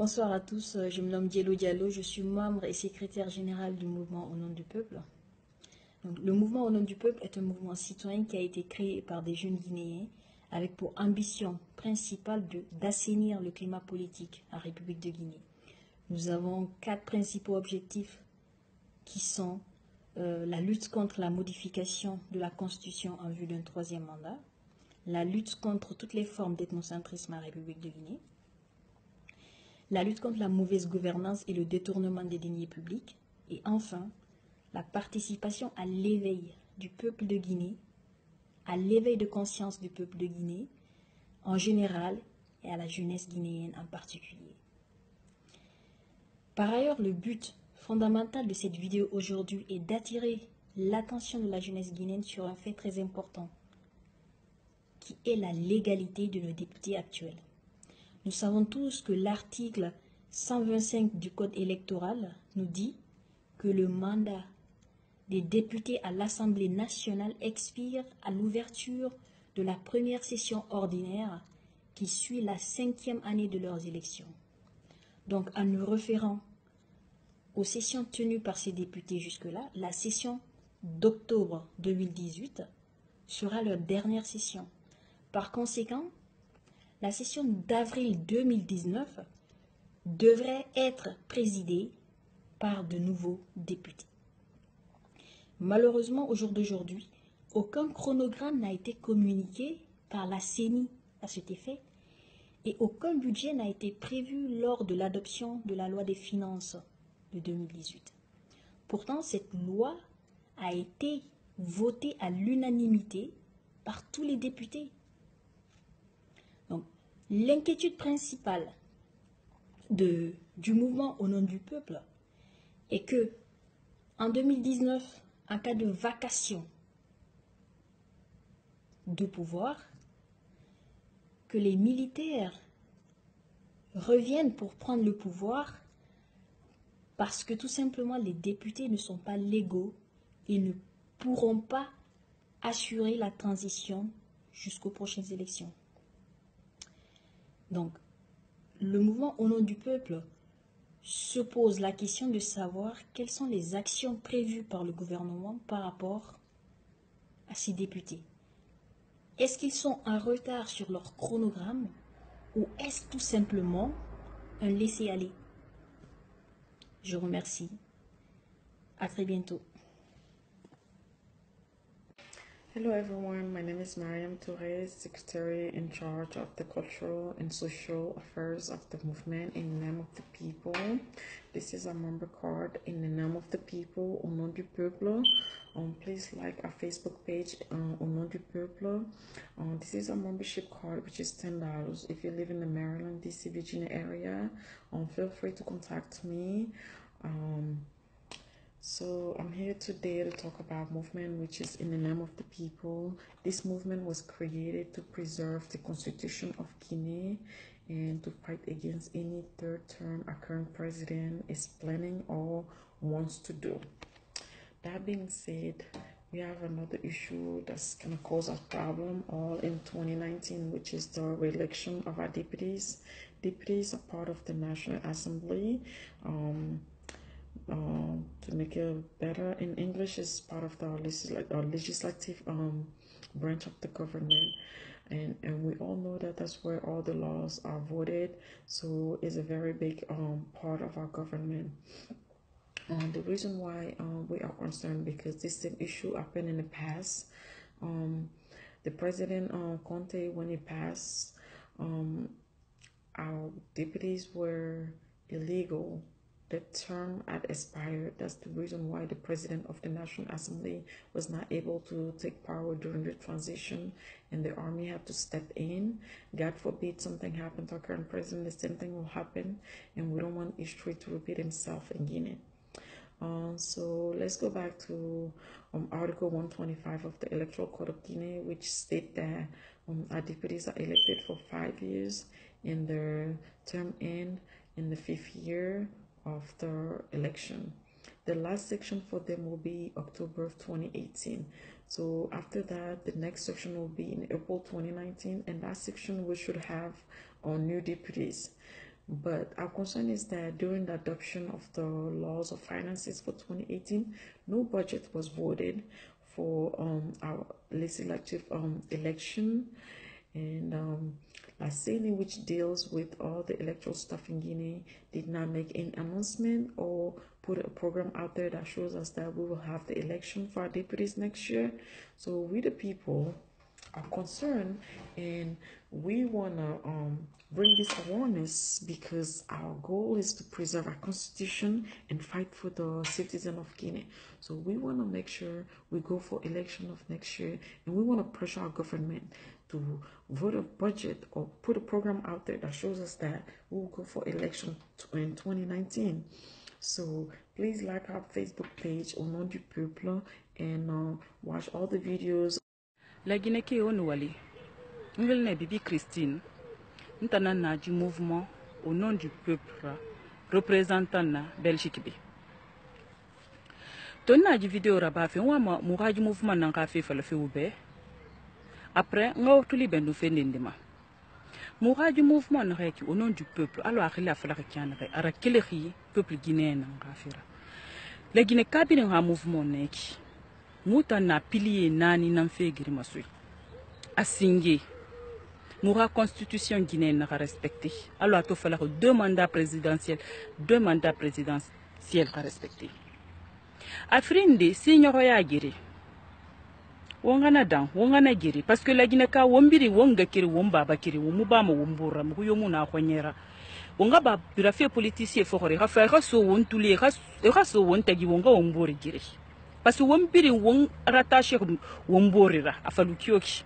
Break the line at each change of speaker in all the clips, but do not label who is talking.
Bonsoir à tous, je me nomme Diallo Diallo, je suis membre et secrétaire général du mouvement Au nom du peuple. Donc, le mouvement Au nom du peuple est un mouvement citoyen qui a été créé par des jeunes Guinéens avec pour ambition principale d'assainir le climat politique en République de Guinée. Nous avons 4 principaux objectifs qui sont la lutte contre la modification de la Constitution en vue d'un 3e mandat, la lutte contre toutes les formes d'ethnocentrisme en République de Guinée, la lutte contre la mauvaise gouvernance et le détournement des deniers publics, et enfin, la participation à l'éveil du peuple de Guinée, à l'éveil de conscience du peuple de Guinée en général et à la jeunesse guinéenne en particulier. Par ailleurs, le but fondamental de cette vidéo aujourd'hui est d'attirer l'attention de la jeunesse guinéenne sur un fait très important, qui est la légalité de nos députés actuels. Nous savons tous que l'article 125 du Code électoral nous dit que le mandat des députés à l'Assemblée nationale expire à l'ouverture de la première session ordinaire qui suit la 5e année de leurs élections. Donc, en nous référant aux sessions tenues par ces députés jusque-là, la session d'octobre 2018 sera leur dernière session. Par conséquent, la session d'avril 2019 devrait être présidée par de nouveaux députés. Malheureusement, au jour d'aujourd'hui, aucun chronogramme n'a été communiqué par la CENI à cet effet et aucun budget n'a été prévu lors de l'adoption de la loi des finances de 2018. Pourtant, cette loi a été votée à l'unanimité par tous les députés. Donc, l'inquiétude principale du mouvement Au nom du peuple est que en 2019, en cas de vacation de pouvoir, que les militaires reviennent pour prendre le pouvoir parce que tout simplement les députés ne sont pas légaux et ne pourront pas assurer la transition jusqu'aux prochaines élections. Donc, le mouvement Au nom du peuple se pose la question de savoir quelles sont les actions prévues par le gouvernement par rapport à ces députés. Est-ce qu'ils sont en retard sur leur chronogramme ou est-ce tout simplement un laisser-aller? Je vous remercie. À très bientôt.
Hello everyone, my name is Mariam Touré, Secretary in charge of the Cultural and Social Affairs of the movement in the name of the people. This is a member card in the name of the people, Au nom du peuple. Please like our Facebook page, Au nom du peuple. This is a membership card which is $10. If you live in the Maryland, DC, Virginia area, feel free to contact me. So I'm here today to talk about movement which is in the name of the people. This movement was created to preserve the Constitution of Guinea and to fight against any third term a current president is planning or wants to do. That being said, we have another issue that's going to cause us problem all in 2019, which is the re-election of our deputies. Deputies are part of the National Assembly. To make it better in English, is part of the legislative branch of the government, and we all know that that's where all the laws are voted, so it's a very big part of our government. The reason why we are concerned because this same issue happened in the past. The president Conte, when he passed, our deputies were illegal. The term had expired. That's the reason why the president of the National Assembly was not able to take power during the transition, and the army had to step in. God forbid something happened to our current president, the same thing will happen, and we don't want history to repeat itself in Guinea. So let's go back to Article 125 of the Electoral Code of Guinea, which state that our deputies are elected for 5 years, and their term end in the 5th year of the election. The last section for them will be October of 2018. So after that, the next section will be in April 2019, and that section we should have new deputies. But our concern is that during the adoption of the laws of finances for 2018, no budget was voted for our legislative election, and Laseni, which deals with all the electoral stuff in Guinea, did not make any announcement or put a program out there that shows us that we will have the election for our deputies next year. So we the people are concerned, and we want to bring this awareness because our goal is to preserve our constitution and fight for the citizen of Guinea. So we want to make sure we go for election of next year, and we want to pressure our government to vote a budget or put a program out there that shows us that we will go for election in 2019. So please like our Facebook page Au Nom du Peuple and watch all the videos.
La Guinée qui est wali, ngel Bibi Christine, ntana na du mouvement Au Nom du Peuple, représentant na Belgique bi. Tonna di vidéo raba fe wa mo du mouvement na ka fe fa le fe ube. Après nga tuli ben nous fe ndima. Mo du mouvement na ki Au Nom du Peuple, alors akila fa la kiana ara kelexi peuple guinéen na ka fera. La Guinée kabine ha mouvement neki. Mouta na pilier nani nan fe girima sui asinge moura constitution guinéenne na respecté alors to fala ko deux mandats présidentiels respecté afrindi signoro ya giri wongana dan wongana giri parce que la Guinée ka wombiri wonga kiri womba bakiri womubama wombura muyo muna khonyera wonga ba birafe politicien fokore ha fa so wontuli ha so wontagi wonga wombori giri parce que wombiri won rattaché womborira afalukioki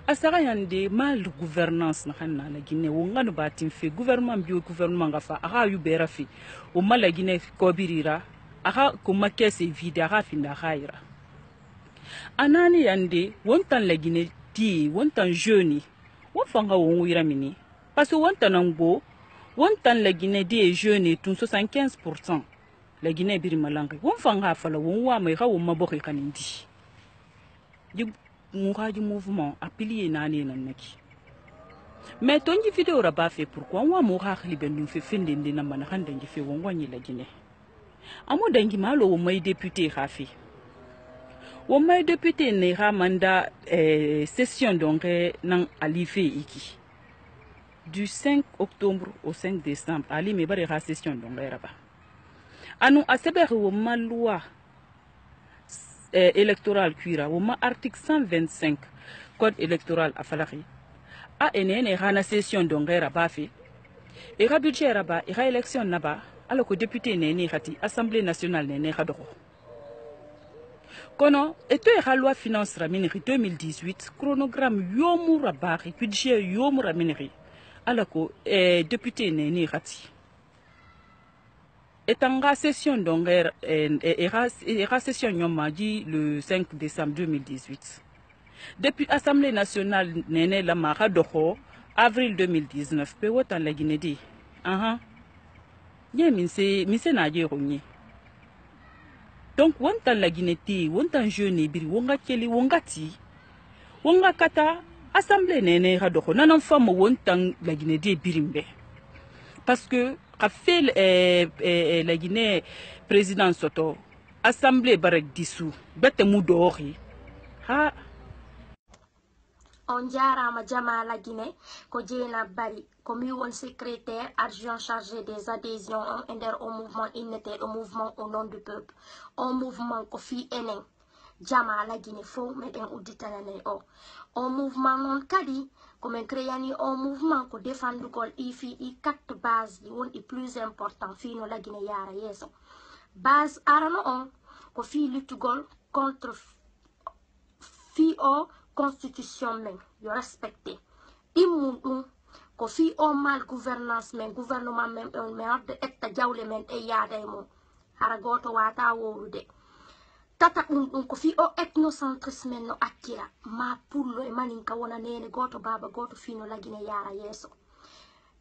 asara yande mal gouvernance na hanna la Guinée wonga no batin fe gouvernement bio gouvernement ngafa aha yubera fi o mala Guinée ko birira aha ko makese vide aha finda khaira anani yande wontan la Guinée ti wontan jeune won fanga won wira mini parce que wontan ngo wontan la Guinée di jeune tout 75%. La Guinée biri malangi won fanga fala won wa mai hawo mabokhi kanindi di mouraji mouvement appelé nani nanaki mais tonji vidéo raba fait pourquoi wa moura khlibe ndum fe fende ndina mana hande ngi fe won wani la Guinée amo dangi malo wo mai député khafi wo mai député ne ha manda session donc nan alife iki du 5 octobre au 5 décembre ali me bari ha session donc raba anu asebere wo ma loi électoral cuira wo ma article 125 code électoral afalaki a enene hana session dongera bafi e ga budget raba e ga élection naba ala ko député nene khati assemblée nationale nene khado kono eto e ga loi finance ramini 2018 chronogramme yomu raba budget yomu ramini ala ko député nene khati etanga session d'ongère era session nyomadi le 5 décembre 2018. Depuis Assemblée nationale nene la mara doho avril 2019 pe wotan la Guinée di. Aha. Ye minse na je ronye. Donc wontan la Guinée ti wontan jeune biri wonga keli wonga ti. Wonga kata Assemblée nene ra doho nanan fam wontan la Guinée di birimbe. Parce que a fait la Guinée président Soto assemblée barek dissous bete mudori ha
on jarama jama la Guinée ko jeena bari ko mi won secrétaire adjoint chargé des adhésions au mouvement unité au mouvement Au Nom du Peuple au mouvement ko fi enen jama la Guinée fo meden udditanane o mouvement non kadi comme créani un mouvement ko défendugol ifi i quatre bases di won i plus important fino la Guinée yara yeso base arano on ko fi luttugol contre fi o constitution men yo respecté immun ko fi o mal gouvernance men gouvernement men on me de etta jawle men e yaada e mo hara goto wata wowrude tata ko fi o ethnocentrisme no akkira ma pullo e maninka wona nene goto baba goto fino la Guinée yara yeso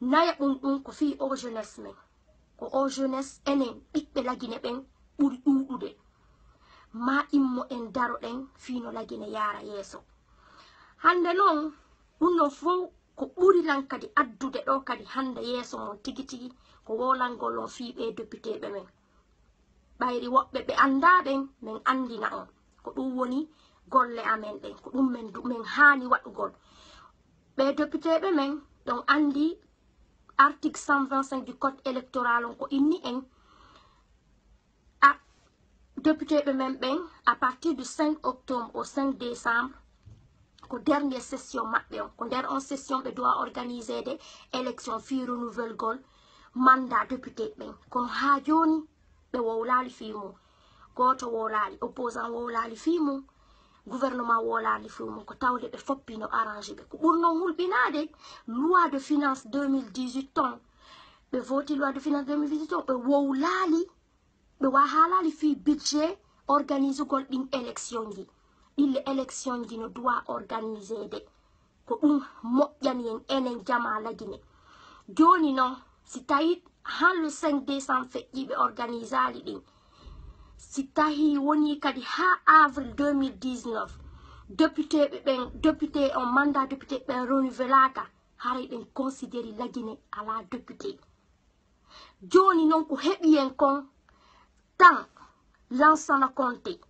naya ko fi o jeunesse men ko o jeunesse enen ɓiɓɓe la Guinée ɓen ɓuri ɗuɗude ma immo en daro ɗen fino la Guinée yara yeso hande noon ɗum non fo ko ɓuri lan kadi addude ɗo kadi hande yeeso mon tigi tigi ko wolangol on fiiɓe députéɓe men ɓayri woɓɓe ɓe andaɓen min andina on ko ɗum woni golle amen ɗen ko ɗum min haani waɗugol ɓe députéɓe men ɗon andi article 125 du code électoral on ko inni en députéɓe men ɓen à partir du 5 octobre au 5 décembre ko dernière session maɓɓe on ko nder on session ɓe doit organiser de élection fi renouvelgol mandat député ɓen kono ha joni ɓe wowlali fi mum goto wowlali opposant wowlali fi mum gouvernement wolali fi mum ko tawde ɓe foppino arrangé ɓe ko ɓurnon hulɓinade loi de finance 2018 ton ɓe voti loi de finance 2018 ton ɓe wowlali ɓe wahalali fi budget organisugol ɗin élection ji ɗille élection ji no doit organiser de ko ɗum moƴƴani en enen jama lagine joni noon si tawi han le 5 décembre feƴƴiɓe organisali ɗin si tawi woni kadi ha avril 2019 député on mandat député ɓen renouvelaka haray ɓen considéri lagine ala député joni noon ko heɓi en kon tan Lansana Conté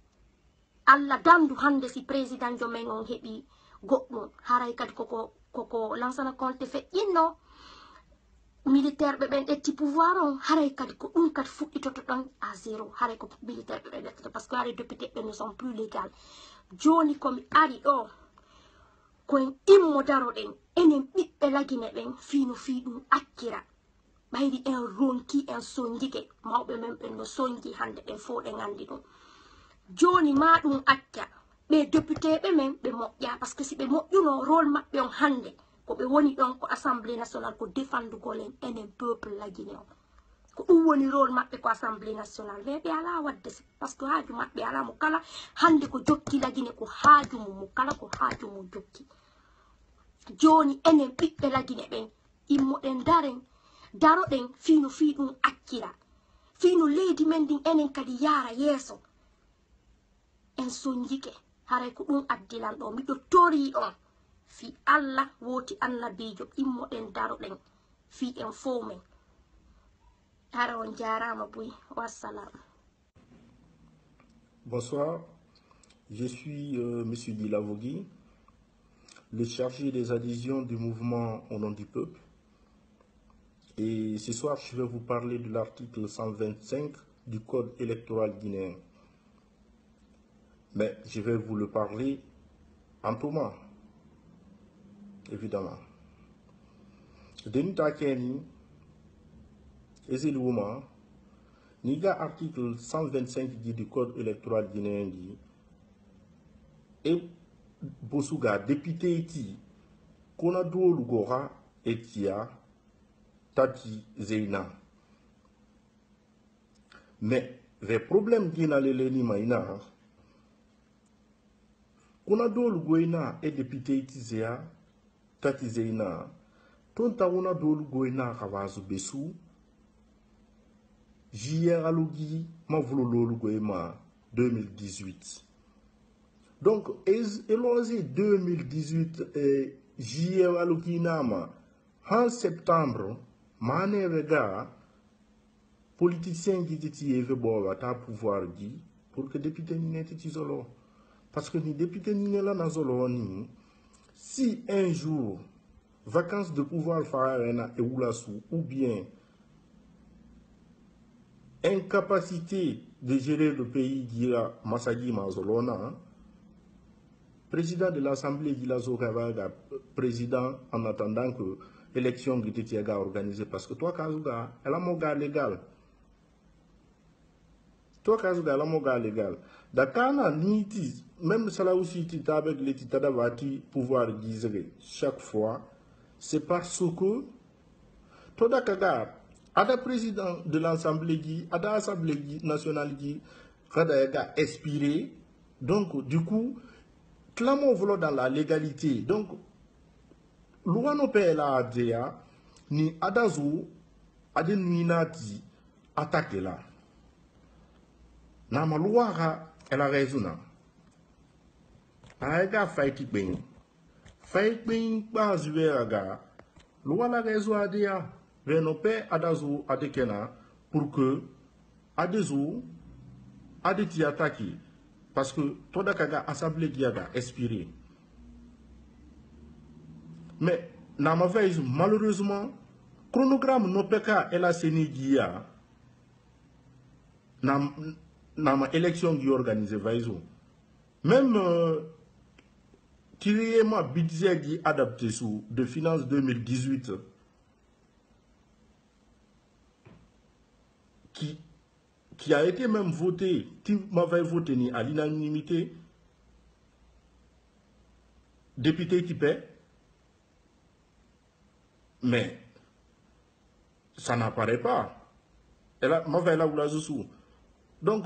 Allah dandu hande si président jo men on heɓi goɗɗum haray kadi koko Lansana Conté feƴƴinno militaire ɓe ɓen ɗetti pouvoir on haray kadi ko ɗum kadi fuɗɗitoto ɗon à zéro haray ko militaire ɓe ɓen ɗettito par ce que haray député ɓe ne sont plus légal joni komi ari ɗo koen immo daroɗen enen ɓiɓɓe lagine ɓen fino fi ɗum akkira ɓayri en ronki en sonjike mawɓe men ɓen no sonji hande ɓen fo ɗen andi ɗum joni ma ɗum acca ɓe député ɓe men ɓe moƴƴa par ce que si ɓe moƴƴuno rôle maɓɓe on hande ko ɓe woni ɗon ko assemblée nationale ko défendugol en enen peuple lagine on ko ɗum woni rôle maɓɓe ko assemblée nationale mais ɓe ala wadde par ce que haaju maɓɓe ala mo kala hande ko jokki lagine ko haaju mum mo kala ko haaju mum jokki joni enen ɓiɓɓe lagine ɓen immoɗen daroɗen fino fi ɗum akkira fino leydi men ndin enen kadi yaara yeeso en sonjike haray ko ɗum addilan ɗo miɗo tori on fi Allah woti annabijo immoɗen daroɗen fi en fo men hara on jarama buy wassalam.
Bonsoir, je suis Monsieur Dilavogui, le chargé des adhésions du mouvement Au nom du peuple. Et ce soir, je vais vous parler de l'article 125 du Code électoral guinéen. Mais je vais vous le parler en Thomas, évidemment. Denita Keni, Ezelouma, Niga article 125 du Code électoral guinéen, et Bosuga, député iti, Konado Lugora, Etia, Tati Zeina. Mais les problèmes qui n'ont les maïna, Konado Lugoina et député iti Zea, Tati Zeina, Tonta Konado Lugoina Kavazu Besu, JR Alugi, Mavolo Lugoema 2018. Donc, élosé 2018, JR Alugi Nama, en septembre, Mané Vega, politicien qui dit ta pouvoir dit pour que député n'était isolé. Parce que ni député n'est là dans si un jour, vacances de pouvoir faire et oulassou, ou bien incapacité de gérer le pays d'Ira Masagi Mazolona, président de l'Assemblée d'Ilazo Kavaga, président en attendant que l'élection qui était organisée, parce que toi, Kazuga, elle a mon gars légal. Toi, Kazuga, elle a mon gars légal. Dakana, niti, même ça là aussi, tu avec les titadavati pouvoir guiser chaque fois, c'est parce que toi, Dakaga, Ada président de l'Assemblée, Ada Assemblée nationale, Kada expiré, donc du coup, clairement, voulons dans la légalité. Donc, loi no pe la adea ni adazu ade nuinati attaque là. Na ma loi elle a raison. Aega faiti ben. fay pin baz veraga loi la réseau adia venope adazu adekena pour que adezu adeti attaquer parce que toda kaga assemblée giaga expiré mais na ma veille malheureusement chronogramme no peka ela senigia na ma élection qui organisée vaiso même tiré ma budget qui adapté sous de finances 2018 qui a été même voté, qui m'avait voté à l'unanimité, député qui paie, mais ça n'apparaît pas. Elle m'avait là où la sous. Donc,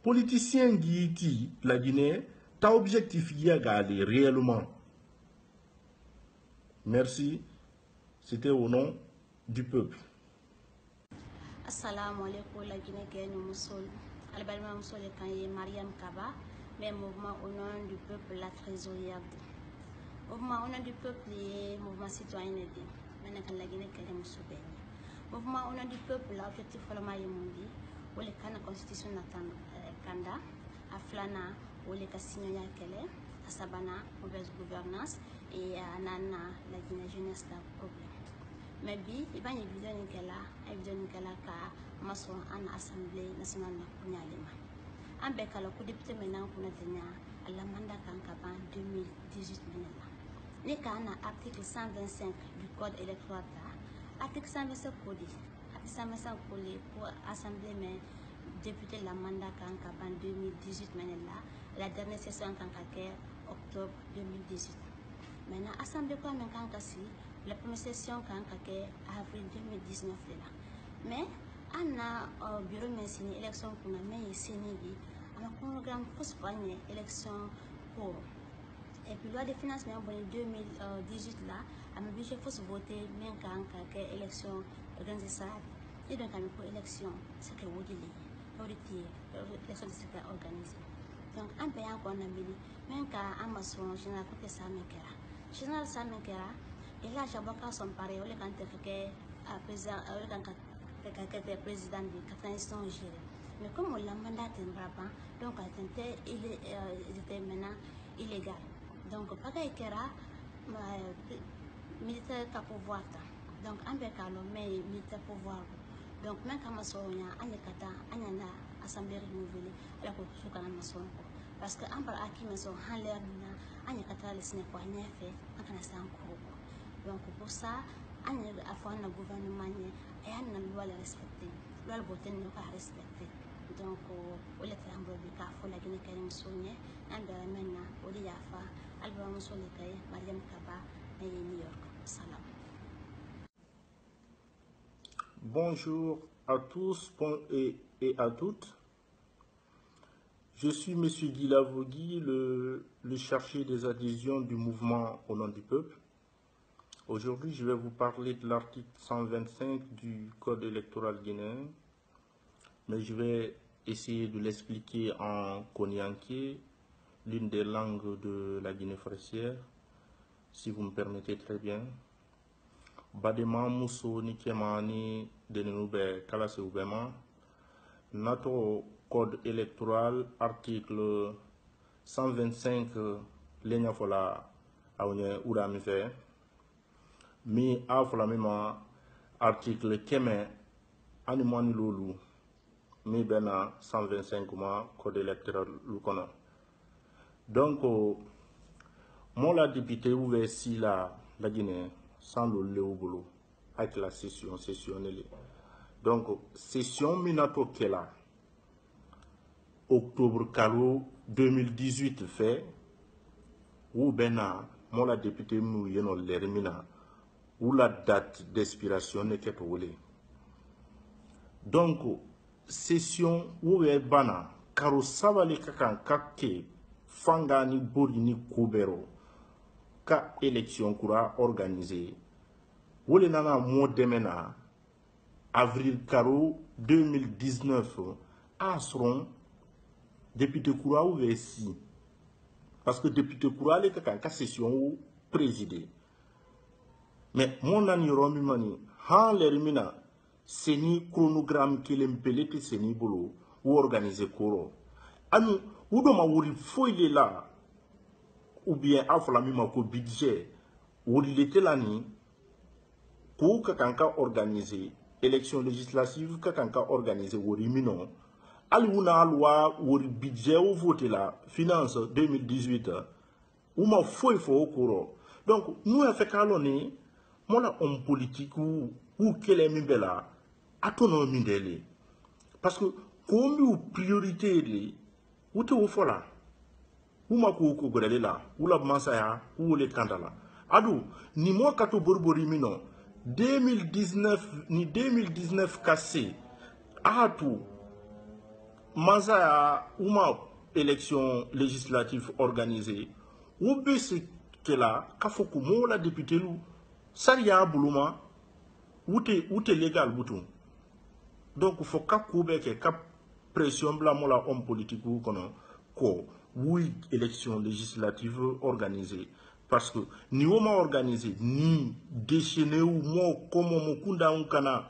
politicien qui la Guinée, ta objectif y a gardé réellement. Merci. C'était au nom du peuple.
Assalamu alaikum la Guinée Guéni Moussoul. Albalma Moussoul et Kanye Mariam Kaba, mais mouvement au nom du peuple, la trésorière. Mouvement au nom du peuple et mouvement citoyen aidé. Maintenant la Guinée Guéni Moussoul. Mouvement au nom du peuple, l'objectif de la Maïmondi, où les canaux constitution n'attendent Kanda, à Flana, où les casinos Yakele, à Sabana, mauvaise gouvernance, et à Nana, la Guinée jeunesse, la problème. Mais bi iba ni video ni kala ka maso an assemblée nationale na kunyalima ambe kala ku député maintenant kuna tenya alla manda kan ka ban 2018 menela ni kana article 125 du code électoral article 125 code pour assemblée mais député la manda kan ka ban 2018 menela la dernière session kan ka ke octobre 2018 maintenant assemblée quoi men kan ka si la première session quand avril 2019 là. Mais on a bureau mais signé élection pour la mais signé on a programme pour soigner élection pour et puis loi de finances mais en 2018 là on a obligé faut voter même quand élection organisée ça et donc on pour élection c'est que vous dites l'élection c'est organisée donc un pays encore on a mis même quand Amazon général côté ça mais général ça mais et là, j'ai beaucoup sont pareils. On est quand président de 4 ans géré. Mais comme on l'a mandaté en Brabant, donc il était maintenant illégal. Donc, pareil qu'il y a militaire à pouvoir. Donc, un peu calme, mais militaire pouvoir. Donc, même quand on a un écata, on a assemblée renouvelée, la construction quand on a parce que un peu à qui maison, un l'air, on a écata les sénécois, on a fait, on a fait un cours. Donc pour ça, on a fait un gouvernement et on a loi respecter. Loi voter nous pas respecter. Donc on est en train de faire la Guinée Guéni Moussoul, on a maintenant on y a fait Albalma Moussoul et Mariam Kaba et New York. Salam.
Bonjour à tous et à toutes. Je suis M. Guy Lavogui, le chargé des adhésions du mouvement au nom du peuple. Aujourd'hui, je vais vous parler de l'article 125 du Code électoral guinéen, mais je vais essayer de l'expliquer en Konyanké, l'une des langues de la Guinée forestière, si vous me permettez très bien. Badema Mousso Nikemani Denenoube Kalase Oubema, notre Code électoral, article 125, Lenyafola Aounye Oudamife. Mi a la même article keme animani lolu mi bena 125 mois code électoral lukona. Donc moi la député ouvert si la Guinée sans le léoubolo avec la sessionnelle. Donc session minato kela octobre kalo 2018 fait ou bena moi la député mou yeno l'ermina ou la date d'expiration n'est qu'à rouler. Donc, session où est bana, car savale kakan kake, fangani borini kubero, ka élection kura organisée. Ou les nana mo demena, avril karo 2019, asron, député kura ou si. parce que député Kourale ka session ou présidé. Mais mon ani romi mani, han l'ermina, seni chronogramme qui l'empelete seni bolo, ou organiser koro. Anu, ou do ma wuri foile là, ou bien aflami ma ko budget, ou l'était l'ani, pour kakanka organiser élection législative, kakanka organiser wuri mino, aluna loi wuri budget ou voté la finance 2018, ou ma foi fo koro. Donc, nous avons fait calonner, mon homme politique ou quel est la autonomie d'elle. Parce que, comme ou priorité, ou te ou fola, ou ma kou godele la, ou la mansaya, ou le kandala. Adou, ni moi kato borbori mino, 2019 cassé, à tout, mansaya, ou ma élection législative organisée, ou bese que là, kafoku mo la député lou, Saria Boulouma, ou te légal bouton. Donc, il faut que pression blamola homme politique ou oui, élection législative organisée. Parce que ni on m'a organisé, ni déchaîné ou moi, comme on kunda ou kana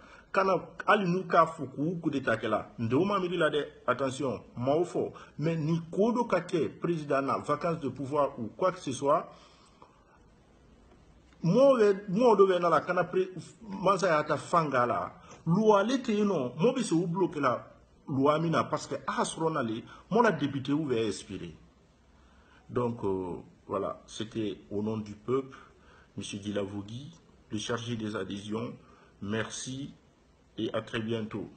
alinuka fuku coup d'état là. Ndoma miri la de, attention, maufo, mais ni kodo kake, président na vacances de pouvoir ou quoi que ce soit, moi de na la kana mansa ya ta fangala loi lete non mo be se ou bloquer la loi mina parce que asrona le mon la député ou va expirer. Donc voilà, c'était au nom du peuple monsieur Dilavogui, le chargé des adhésions. Merci et à très bientôt.